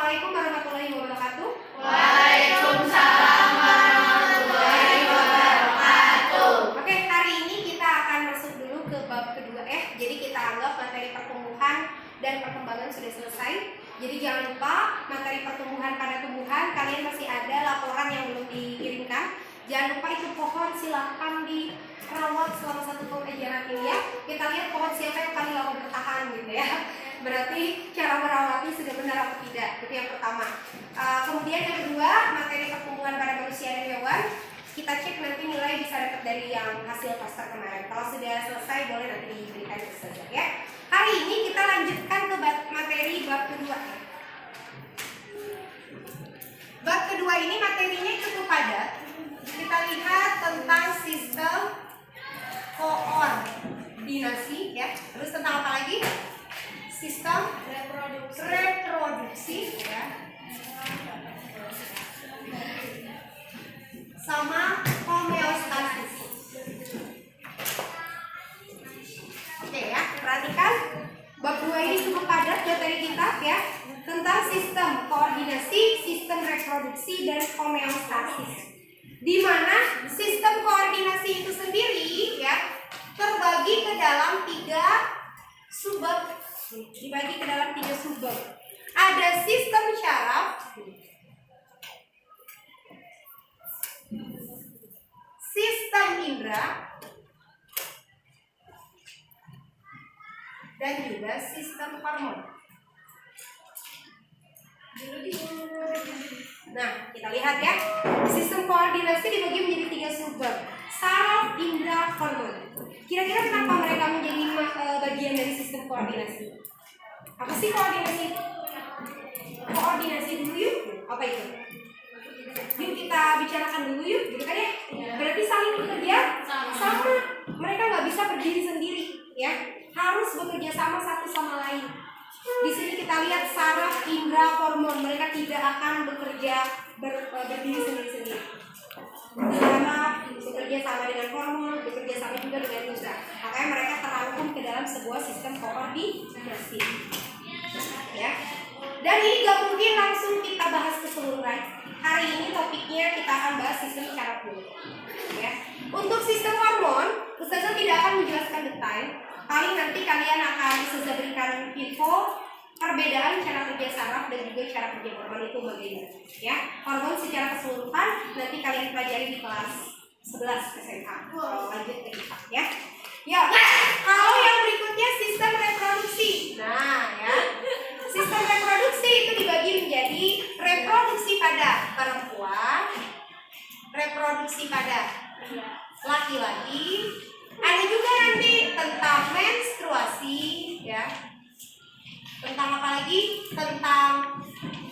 Assalamualaikum warahmatullahi wabarakatuh. Waalaikumsalam warahmatullahi wabarakatuh. Oke, hari ini kita akan masuk dulu ke bab kedua. Jadi kita anggap materi pertumbuhan dan perkembangan sudah selesai. Jadi jangan lupa materi pertumbuhan pada tumbuhan kalian masih ada laporan yang belum dikirimkan. Jangan lupa itu pohon silakan dirawat selama 1 tahun ajaran ini ya. Kita lihat pohon siapa yang paling lama bertahan gitu ya. Berarti cara merawatnya sudah benar atau tidak. Itu yang pertama. Kemudian yang kedua, materi pertumbuhan pada manusia dan hewan. Kita cek nanti nilai bisa dapat dari yang hasil poster kemarin. Kalau sudah selesai boleh nanti diberikan saja ya. Hari ini kita lanjutkan ke materi bab kedua. Bab kedua ini materinya cukup padat. Kita lihat tentang sistem koordinasi ya. Terus tentang apa lagi? Sistem reproduksi ya. Sama homeostasis. Oke ya, perhatikan bab 2 ini cukup padat materi kita ya, tentang sistem koordinasi, sistem reproduksi dan homeostasis. Di mana sistem koordinasi itu sendiri ya terbagi ke dalam 3 subbab. Dibagi ke dalam 3 subbab. Ada sistem syaraf, sistem indera, dan juga sistem hormon. Nah, kita lihat ya. Sistem koordinasi dibagi menjadi 3 subbab. Saraf, indera, hormon. Kira-kira kenapa mereka menjadi bagian dari sistem koordinasi? Apa sih koordinasi? Koordinasi dulu yuk. Apa itu? Yuk kita bicarakan dulu yuk, gitu kan ya? Berarti saling bekerja sama. Mereka nggak bisa berdiri sendiri, ya. Harus bekerja sama satu sama lain. Di sini kita lihat saraf, indera, hormon. Mereka tidak akan berdiri sendiri-sendiri. Saraf bekerja sama dengan hormon, bekerja sama juga dengan indera. Makanya mereka terangkum ke dalam sebuah sistem koordinasi. Ya. Dan ini gak mungkin langsung kita bahas keseluruhan. Hari ini topiknya kita akan bahas sistem syaraf dulu. Ya. Untuk sistem hormon, Ustazah tidak akan menjelaskan detail. Paling nanti kalian akan Ustazah berikan info perbedaan cara kerja saraf dan juga cara kerja hormon itu bagaimana. Ya. Hormon secara keseluruhan nanti kalian pelajari di kelas 11 SMA. Lanjut ke kita ya. Ya. Kalau yang berikutnya sistem reproduksi. Nah, ya. Sistem reproduksi itu dibagi menjadi reproduksi pada perempuan, reproduksi pada laki-laki. Ada juga nanti tentang menstruasi, ya. Tentang apa lagi? Tentang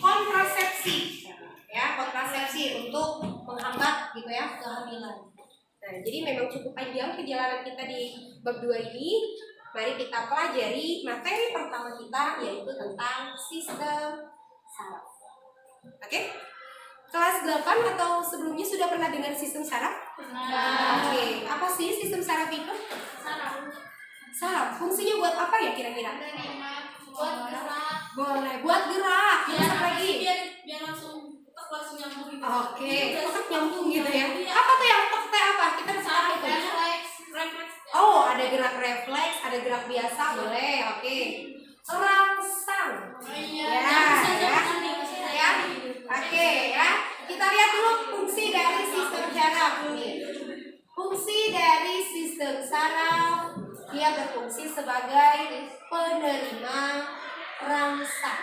kontrasepsi, ya, kontrasepsi untuk menghambat gitu ya kehamilan. Nah, jadi memang cukup panjang perjalanan kita di bab 2 ini. Mari kita pelajari materi pertama kita, yaitu tentang sistem saraf. Oke? Kelas 8 atau sebelumnya sudah pernah dengar sistem saraf? Oke. Apa sih sistem saraf itu? Saraf. Fungsinya buat apa ya kira-kira? Buat gerak. Boleh. Buat gerak. Biar Apa lagi? biar langsung nyambung gitu. Oke. Otak nyambung gitu ya. Apa tuh yang otak apa? Kita bisa tahu itu. Refleks. Oh, ada gerak refleks, ada gerak biasa, boleh. Oke. Rangsang. Iya. Ya. Oke, ya. Kita lihat dulu fungsi dari sistem saraf ini. Fungsi dari sistem saraf, dia berfungsi sebagai penerima rangsang.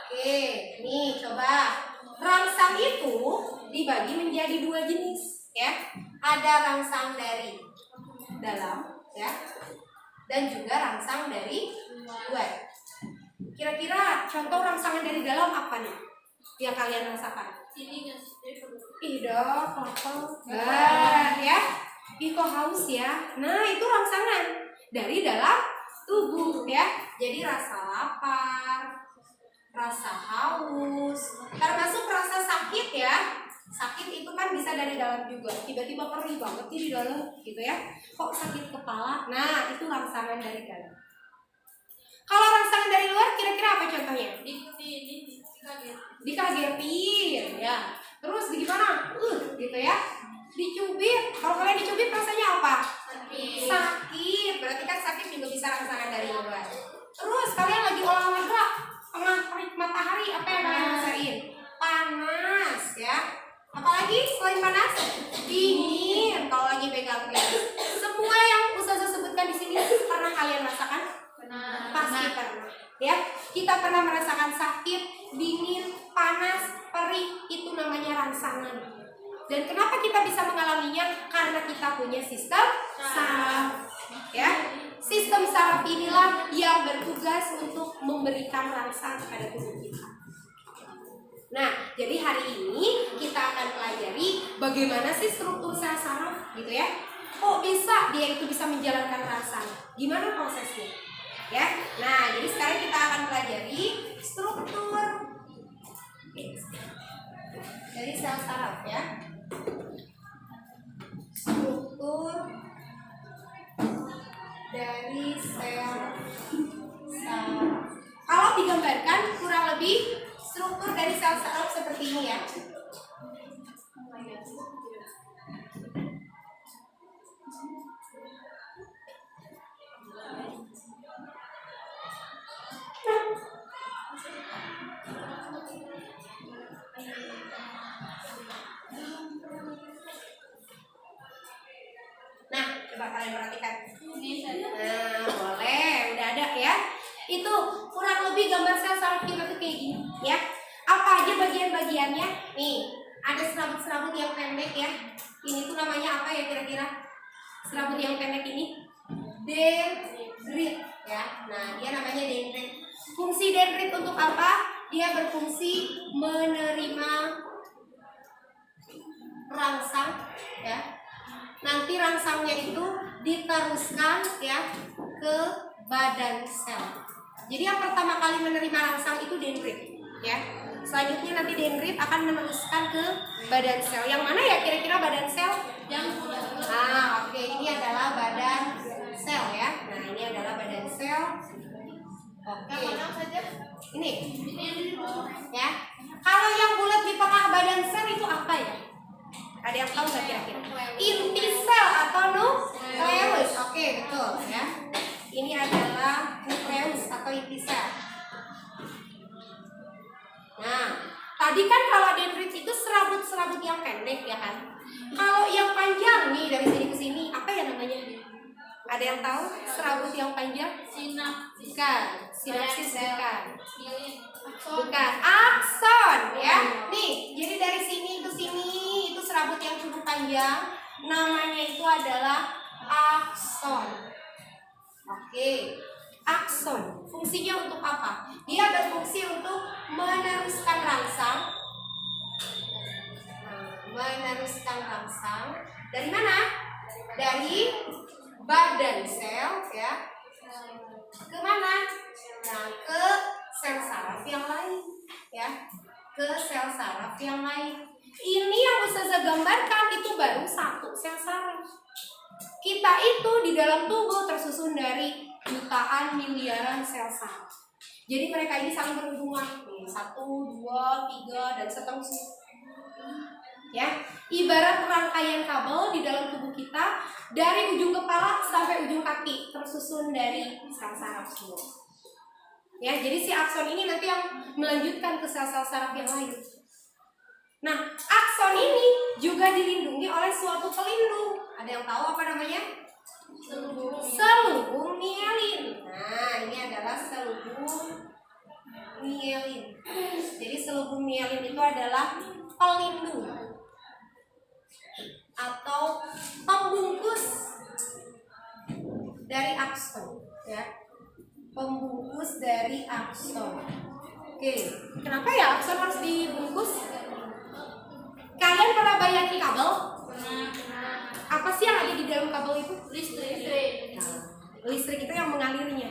Oke, nih coba. Rangsang itu dibagi menjadi 2 jenis, ya. Ada rangsang dari dalam, ya, dan juga rangsang dari luar. Kira-kira contoh rangsangan dari dalam apa nih yang kalian rasakan? Ini Ih dok, lapar. Nah, ya. Ih kok haus ya. Nah, itu rangsangan dari dalam tubuh ya. Jadi rasa lapar, rasa haus, termasuk rasa sakit ya. Sakit itu kan bisa dari dalam juga. Tiba-tiba perih banget nih di dalam gitu ya. Kok sakit kepala? Nah, itu rangsangan dari dalam. Kalau rangsangan dari luar kira-kira apa contohnya? di dikagetin ya. Terus gimana? Gitu ya. Dicubit. Kalau kalian dicubit rasanya apa? Sakit. Berarti kan sakit juga bisa rangsangan dari luar. Terus kalian lagi olahraga tengah terik matahari, apa yang kalian rasain? Panas ya. Apalagi selain panas? Dingin. Kalau lagi pegang es. Semua yang Ustazah sebutkan di sini pernah kalian rasakan? Pasti pernah. Ya, kita pernah merasakan sakit, dingin, panas, perih, itu namanya rangsangan. Dan kenapa kita bisa mengalaminya? Karena kita punya sistem saraf. Ya, sistem saraf inilah yang bertugas untuk memberikan rangsang kepada tubuh kita. Nah, jadi hari ini kita akan pelajari bagaimana sih struktur sel saraf, gitu ya. Kok bisa dia itu bisa menjalankan rangsang? Gimana prosesnya? Ya, nah jadi sekarang kita akan pelajari struktur dari sel saraf ya. Struktur dari sel saraf. Kalau digambarkan kurang lebih struktur dari sel saraf seperti ini ya. Nah, coba kalian perhatikan. Nah, boleh, udah ada ya. Itu kurang lebih gambar sel saraf kita tuh kayak gini, ya. Apa aja bagian-bagiannya? Nih, ada serabut-serabut yang pendek ya. Ini tuh namanya apa ya kira-kira? Serabut yang pendek ini dendrit ya. Nah, dia namanya dendrit. Fungsi dendrit untuk apa? Dia berfungsi menerima rangsang ya. Nanti rangsangnya itu diteruskan ya ke badan sel. Jadi yang pertama kali menerima rangsang itu dendrit ya. Selanjutnya nanti dendrit akan meneruskan ke badan sel. Yang mana ya kira-kira badan sel? Yang bulat-bulat. Oke, ini adalah badan sel ya. Nah, ini adalah badan sel. Oke. Yang mana saja? Ini Ini dulu. ya. Kalau yang bulat di tengah badan sel itu apa ya? Ada yang tahu nggak kira-kira? Inti sel atau nukleus. Oke, betul ya. Ini adalah nukleus atau inti sel. Nah, tadi kan kalau dendrit itu serabut-serabut yang pendek ya kan. Kalau yang panjang nih dari sini ke sini, apa ya namanya? Ada yang tahu? Serabut yang panjang? Bukan. Sinapsis bukan. Bukan. Akson ya. Nih, jadi dari sini ke sini itu serabut yang cukup panjang. Namanya itu adalah akson. Oke. Akson. Fungsinya untuk apa? Dia berfungsi untuk meneruskan rangsang. Meneruskan rangsang dari mana? Dari badan sel ya. Ke mana? Nah, ke sel saraf yang lain ya. Ke sel saraf yang lain. Ini yang Ustazah gambarkan itu baru satu sel saraf. Kita itu di dalam tubuh tersusun dari jutaan miliaran sel saraf. Jadi mereka ini saling berhubungan. 1, 2, 3 dan seterusnya. Ya, ibarat rangkaian kabel di dalam tubuh kita dari ujung kepala sampai ujung kaki tersusun dari sel saraf semua. Ya, jadi si akson ini nanti yang melanjutkan ke sel-sel saraf yang lain. Nah, akson ini juga dilindungi oleh suatu pelindung. Ada yang tahu apa namanya? Selubung mielin. Nah, ini adalah selubung mielin. Jadi selubung mielin itu adalah pelindung atau pembungkus dari akson ya. Pembungkus dari akson. Oke, kenapa ya akson harus dibungkus? Kalian pernah bayangin kabel? Apa sih yang ada di dalam kabel itu? Listrik. Nah, listrik itu yang mengalirnya.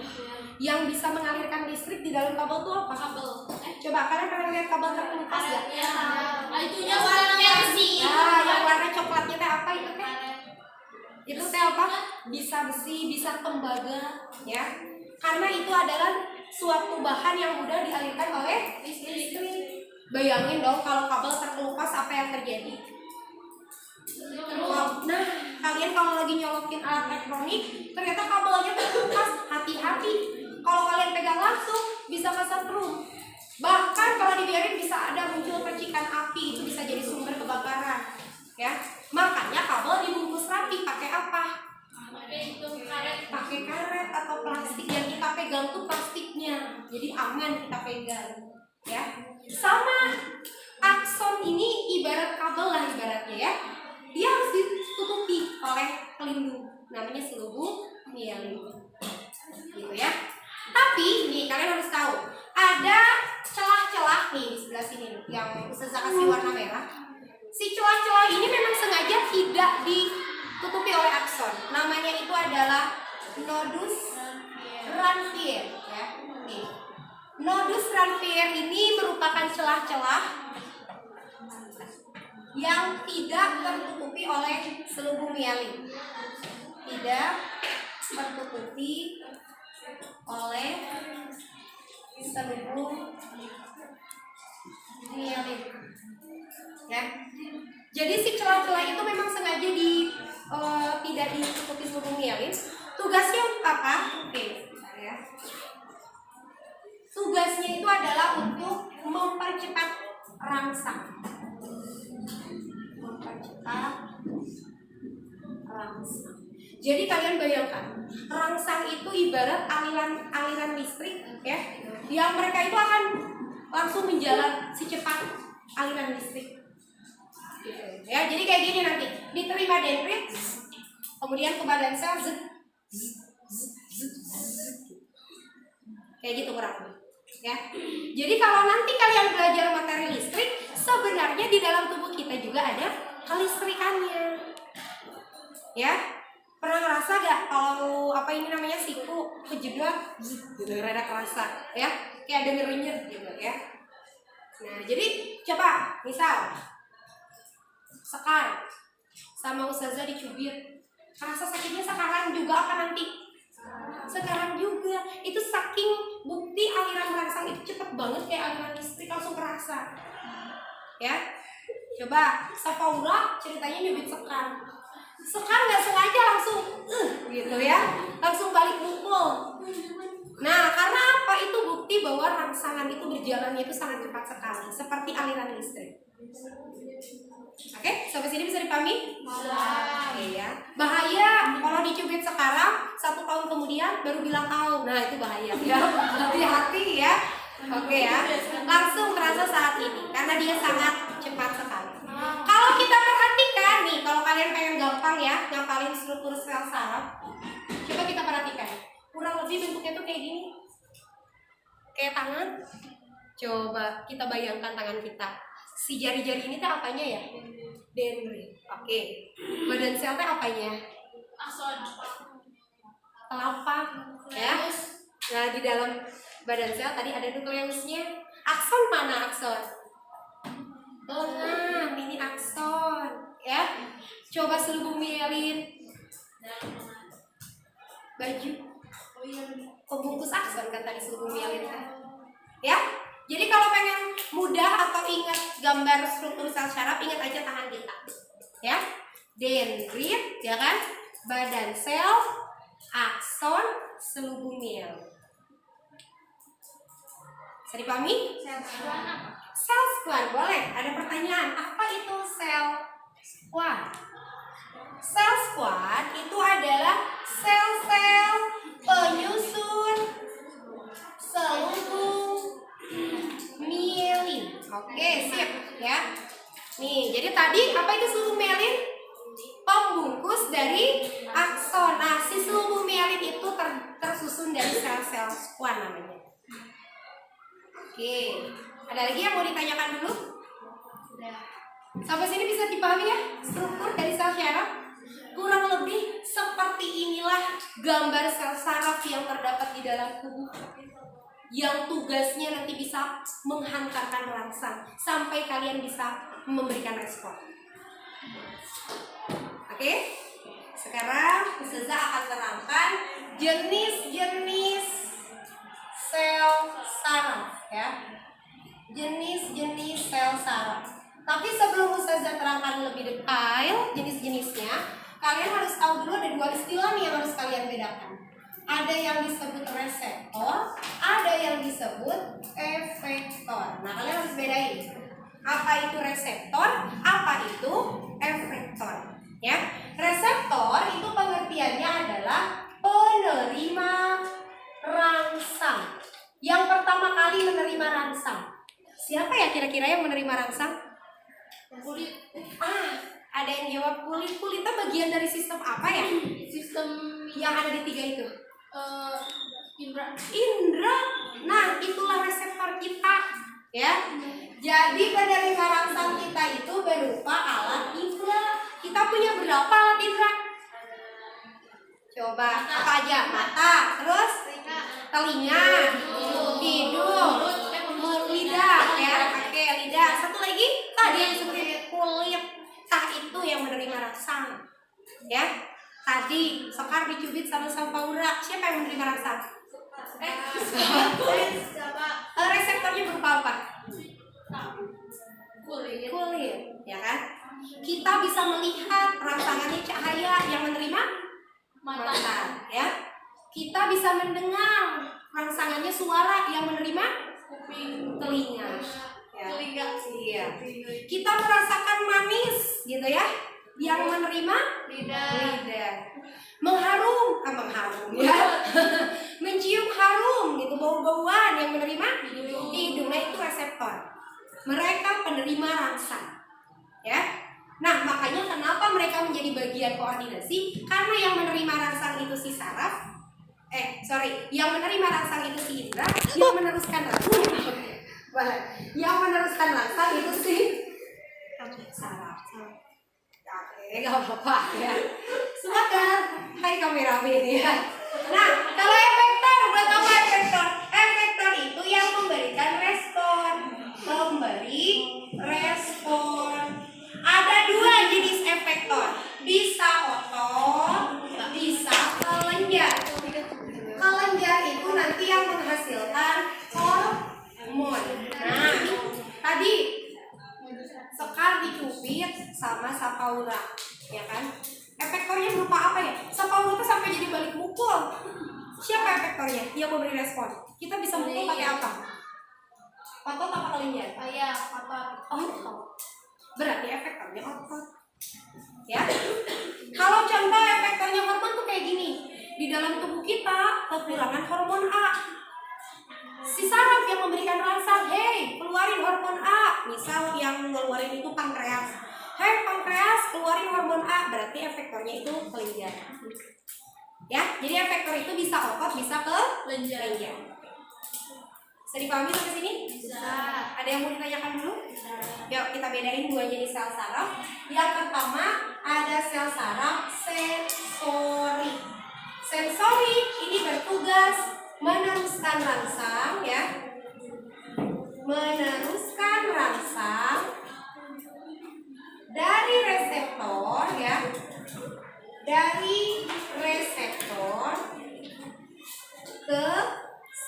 Yang bisa mengalirkan listrik di dalam kabel itu apa? Kabel. Coba kalian pernah lihat kabel terkelupas nggak? Ya. Nah, itunya warnanya besi. Nah, yang warna coklatnya teh apa itu teh? Itu teh apa? Bisa besi, bisa tembaga, ya. Karena itu adalah suatu bahan yang mudah dialirkan oleh listrik. Bayangin dong kalau kabel terkelupas apa yang terjadi. Nah, kalian kalau lagi nyolokin alat elektronik, ternyata kabelnya terkelupas, hati-hati. Kalau kalian pegang langsung, bisa kesetrum. Bahkan kalau dibiarin bisa ada muncul percikan api, itu bisa jadi sumber kebakaran. Ya, makanya kabel dibungkus rapi. Pakai apa? Pakai karet atau plastik. Yang kita pegang tuh plastiknya, jadi aman kita pegang. Ya, sama akson ini ibarat kabel lah ibaratnya ya. Dia harus ditutupi oleh pelindung, namanya selubung mielin, gitu ya. Tapi nih kalian harus tahu ada celah-celah nih di sebelah sini nih, yang Ustazah kasih warna merah. Si celah-celah ini memang sengaja tidak ditutupi oleh akson. Namanya itu adalah nodus Ranvier ya. Nih. Nodus Ranvier ini merupakan celah-celah yang tidak tertutupi oleh selubung mielin. Tidak tertutupi oleh selubung mielin. Ya. Jadi si celah-celah itu memang sengaja tidak ditutupi selubung mielin. Tugasnya apa? Oke, bentar ya. Tugasnya itu adalah untuk mempercepat rangsang. Rangsang. Jadi kalian bayangkan, rangsang itu ibarat aliran listrik ya, yang mereka itu akan langsung menjalan secepat aliran listrik. Gitu. Ya, jadi kayak gini nanti, diterima dendrit, kemudian ke badan sel, kayak gitu kurang lebih. Ya. Jadi kalau nanti kalian belajar materi listrik, sebenarnya di dalam tubuh kita juga ada kelistrikannya. Ya, pernah ngerasa gak kalau apa ini namanya siku kejedot gitu, rada kerasa ya, kayak ada ngerenyet gitu ya. Nah, jadi coba misal Sekar sama Ustazah dicubit, rasa sakitnya sekarang juga apa nanti? Sekarang juga. Itu saking bukti aliran rangsang itu cepet banget kayak aliran listrik, langsung kerasa. Ya, coba Safaura ceritanya nyubit Sekar. Sekar nggak sengaja langsung gitu ya, langsung balik mukul. Nah, karena apa? Itu bukti bahwa rangsangan itu berjalannya itu sangat cepat sekali, seperti aliran listrik. Oke, sampai sini bisa dipahami? Oke ya. Bahaya kalau dicubit sekarang, 1 tahun kemudian baru bilang tahu. Nah, itu bahaya ya. Hati-hati ya. Oke ya. Langsung terasa saat ini karena dia sangat cepat sekali. Kalau kita perhatikan nih, kalau kalian pengen gampang ya ngapalin struktur sel saraf, coba kita perhatikan. Kurang lebih bentuknya tuh kayak gini. Kayak tangan. Coba kita bayangkan tangan kita. Si jari-jari ini tuh apanya ya? Dendrit. Oke. Badan sel tuh apanya? Akson. Telapak. Ya. Nah, di dalam badan sel tadi ada nukleusnya. Akson mana akson? Nah, ini akson. Ya. Coba selubung mielin. Baju. Pembungkus akson kan tadi selubung mielin kan? Ya. Jadi kalau pengen mudah atau ingat gambar struktur sel saraf, ingat aja tangan kita. Ya. Dendrit, ya kan? Badan sel, akson, selubung mielin. Bisa dipahami? Sel square, boleh. Ada pertanyaan, apa itu sel square? Sel square itu adalah sel-sel penyusun selubung mielin. Oke, sip ya. Nih, jadi tadi apa itu selubung mielin? Pembungkus dari akson. Nah, si selubung mielin itu tersusun dari sel-sel square namanya. Oke, ada lagi yang mau ditanyakan dulu? Sampai sini bisa dipahami ya struktur dari sel saraf? Kurang lebih seperti inilah gambar sel saraf yang terdapat di dalam tubuh, yang tugasnya nanti bisa menghantarkan rangsang sampai kalian bisa memberikan respon. Oke? Sekarang Ustazah akan terangkan jenis-jenis sel saraf ya. jenis-jenis sel saraf. Tapi sebelum Ustazah terangkan lebih detail jenis-jenisnya, kalian harus tahu dulu ada dua istilah nih yang harus kalian bedakan. Ada yang disebut reseptor, ada yang disebut efektor. Nah, kalian harus bedain. Apa itu reseptor, apa itu efektor. Ya, reseptor itu pengertiannya adalah penerima rangsang. Yang pertama kali menerima rangsang. Siapa ya kira-kira yang menerima rangsang? Kulit. Ada yang jawab kulit. Kulitnya bagian dari sistem apa ya? Sistem Yang ada di tiga itu. indra. Indra. Nah, itulah reseptor kita, ya. Jadi penerima rangsang kita itu berupa alat indra. Kita punya berapa alat indra? Coba apa aja? Mata, terus telinga, hidung, lidah, ya. Oke, lidah. Satu lagi tadi yang disebut kulit. Itu yang menerima rangsang, ya. Tadi Sekar dicubit sama Sampaura. Siapa yang menerima rangsang? Reseptornya berupa apa? Kulit, ya kan? Kita bisa melihat rangsangannya cahaya yang menerima mata, ya. Kita bisa mendengar rangsangannya suara yang menerima Kuping. telinga. Ya. Telinga. Iya. Kita merasakan manis, gitu ya, yang menerima lidah. Mengharum, ya. Mencium harum, gitu, bau-bauan yang menerima hidung. Nah, itu reseptor. Mereka penerima rangsang, ya. Nah, makanya kenapa mereka menjadi bagian koordinasi? Karena yang menerima rangsang itu si saraf. Yang menerima rangsang itu si indra, yang meneruskan rangsang. Yang meneruskan rangsang itu si saraf. Oke, gak apa-apa ya. Silakan. Hai kameramen ya. Nah, kalau efektor, buat apa efektor? Efektor itu yang memberikan respon. Ada dua jenis efektor. Bisa otot, bisa kelenjar. Kelenjar itu nanti yang menghasilkan hormon. Nah, tadi Sekar dicubit sama Sapaura, ya kan? Efektornya berupa apa ya? Sapaura itu sampai jadi balik mukul. Siapa efektornya? Yang memberi respon. Kita bisa mukul pakai apa? Otot apa kelenjar? Otot. Berarti efektornya otot. Ya. Kalau contoh efektornya hormon tuh kayak gini. Di dalam tubuh kita kekurangan hormon A. Si saraf yang memberikan rangsang, hey, keluarin hormon A. Misal yang ngeluarin itu pankreas. Hey, pankreas, keluarin hormon A. Berarti efektornya itu kelenjar. Ya, jadi efektor itu bisa otot, bisa kelenjar. Bisa dipahami sampai sini? Bisa. Ada yang mau ditanyakan dulu? Yuk, kita bedain dua jenis sel saraf. Yang pertama ada sel saraf sensori. Sensori ini bertugas meneruskan rangsang, ya. Meneruskan rangsang dari reseptor, ya. Dari reseptor ke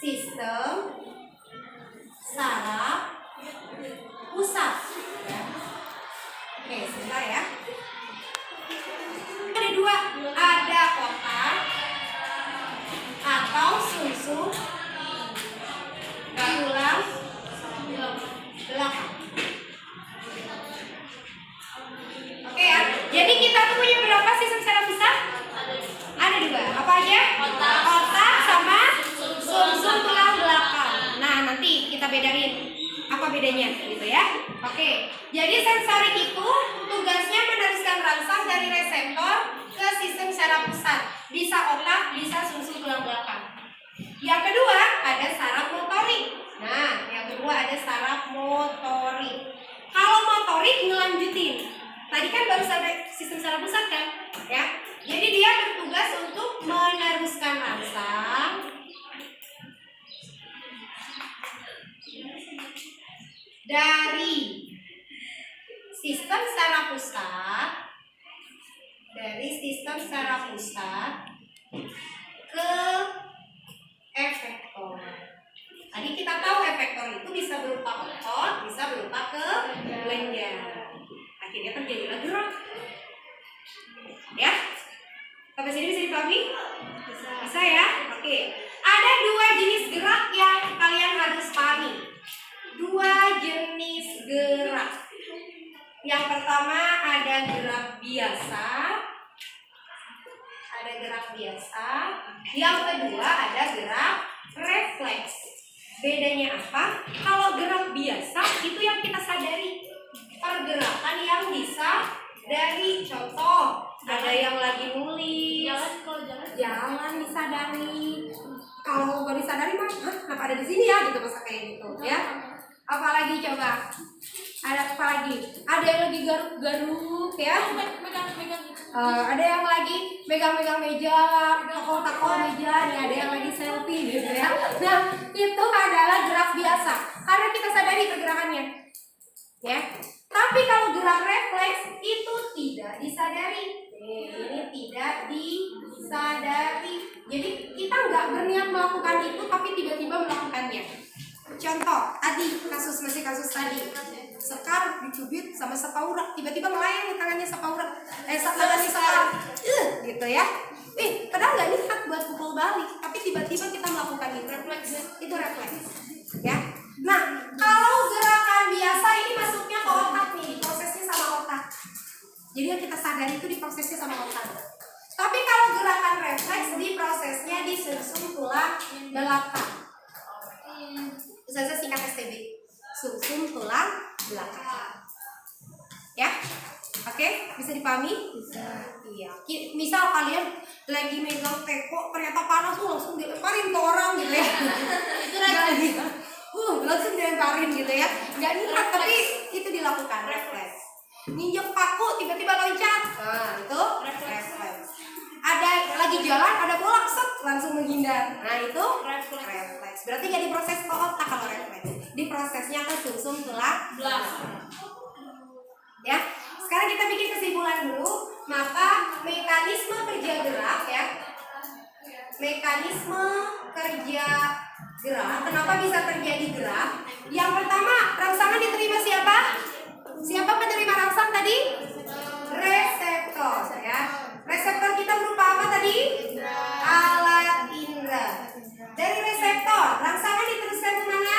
sistem saraf pusat, ya. Oke, sebentar ya. Ada dua, ada otak atau sumsum tulang belakang. Oke ya, jadi kita tuh punya berapa sistem saraf pusat? Ada dua, apa aja? Otak sama sumsum tulang belakang. Nah, nanti kita bedain apa bedanya, gitu ya. Oke, jadi sensorik itu tugasnya meneruskan rangsang dari reseptor ke sistem saraf pusat. Bisa otak, bisa sumsum tulang belakang. Yang kedua ada saraf motorik. Nah, yang kedua ada saraf motorik. Kalau motorik ngelanjutin. Tadi kan baru sampai sistem saraf pusat kan, ya. Jadi dia bertugas untuk meneruskan rangsang dari sistem saraf pusat ke efektor. Tadi kita tahu efektor itu bisa berupa otot, kelenjar. Akhirnya terjadilah gerak. Ya, sampai sini bisa dipahami? Bisa ya? Oke. Ada dua jenis gerak yang kalian harus pahami. Dua jenis gerak. Yang pertama ada gerak biasa. Ada gerak biasa. Yang kedua ada gerak refleks. Bedanya apa? Kalau gerak biasa itu yang kita sadari, pergerakan yang bisa dari contoh ada yang lagi nulis, jalan disadari. Kalau nggak disadari mah, kenapa ada di sini ya? Gitu masa kayak gitu ya. Apalagi coba? Ada apa lagi? Ada yang lagi garuk-garuk ya. Ada yang lagi megang-megang meja, takol-takol meja, nih ada yang lagi selfie gitu ya. Nah, itu adalah gerak biasa karena kita sadari pergerakannya. Ya. Tapi kalau gerak refleks itu tidak disadari. Ini tidak disadari. Jadi kita nggak berniat melakukan itu tapi tiba-tiba melakukannya. Contoh, masih kasus tadi. Sekar dicubit sama Sepaura, tiba-tiba melayang tangannya Sepaura. Tangannya Sekar. Gitu ya. Padahal nggak niat buat pukul balik, tapi tiba-tiba kita melakukan itu. Itu refleks. Ya. Nah, kalau gerakan biasa ini masuknya ke otak nih, diprosesnya sama otak. Jadi yang kita sadari itu diprosesnya sama otak. Tapi kalau gerakan refleks diprosesnya di sumsum tulang belakang. Saya singkat STB. Sumsum tulang belakang. Ya? Oke, bisa dipahami? Bisa. Iya. Misal kalian lagi megang teko ternyata panas langsung dilemparin ke orang gitu ya. Itu lagi. Langsung dilemparin gitu ya. Gak niat tapi itu dilakukan refleks. Ninjek paku tiba-tiba loncat. Nah, itu refleks. Ada lagi jalan, ada bola langsung menghindar. Nah, itu refleks. Berarti gak diproses ke otak kalau refleks. Diprosesnya ke sumsum tulang belakang. Ya. Sekarang kita bikin kesimpulan dulu. Maka mekanisme kerja gerak ya. Mekanisme kerja gerak. Kenapa bisa terjadi gerak? Yang pertama, rangsangan diterima siapa? Siapa penerima rangsang tadi? Reseptor ya. Reseptor kita berupa apa tadi? Alat indera. Dari reseptor, rangsangan diteruskan ke mana?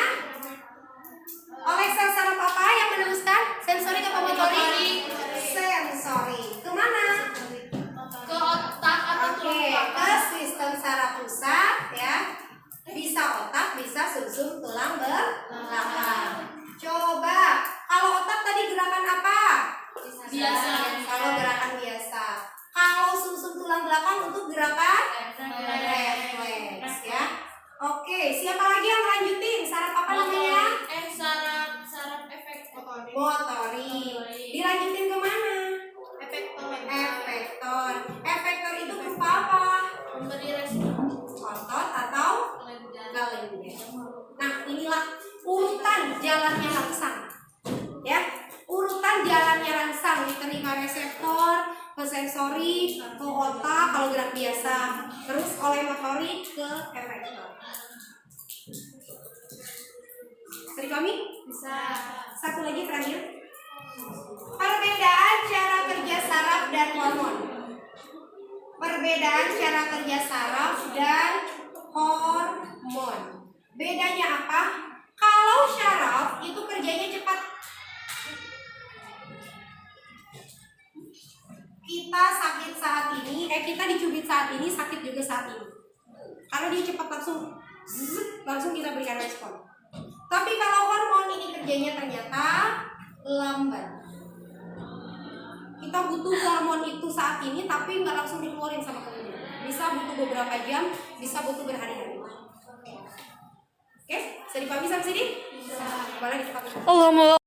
Oleh sel saraf apa yang meneruskan? Sensori atau motorik? Sensori. Kemana? Ke otak atau ke sistem saraf pusat ya. Bisa otak, bisa sumsum tulang belakang. Coba, kalau otak tadi gerakan apa? Biasa. Kalau gerakan biasa. Kalau sumsum tulang belakang untuk gerakan refleks ya. Oke, siapa lagi yang lanjutin? Saraf apa namanya? Saraf efek Motorik. Dilanjutin ke mana? efektor. Efektor itu berupa apa? Memberi respon. Otot atau kelenjar. Nah, inilah urutan jalannya rangsang. Ya, urutan jalannya rangsang diterima reseptor, ke sensori, ke otak kalau gerak biasa, terus oleh motorik ke efektor. Bisa dipahami? Bisa. Satu lagi terakhir. Perbedaan cara kerja saraf dan hormon. Perbedaan cara kerja saraf dan hormon. Bedanya apa? Kalau saraf itu kerjanya cepat. Kita sakit saat ini, kita dicubit saat ini, sakit juga saat ini. Karena dia cepat langsung kita berikan respon. Tapi kalau hormon ini kerjanya ternyata lambat. Kita butuh hormon itu saat ini, tapi nggak langsung dikeluarin sama tubuh. Bisa butuh beberapa jam, bisa butuh berhari-hari. Oke, bisa dipahami sampai sini? Bisa. Boleh kita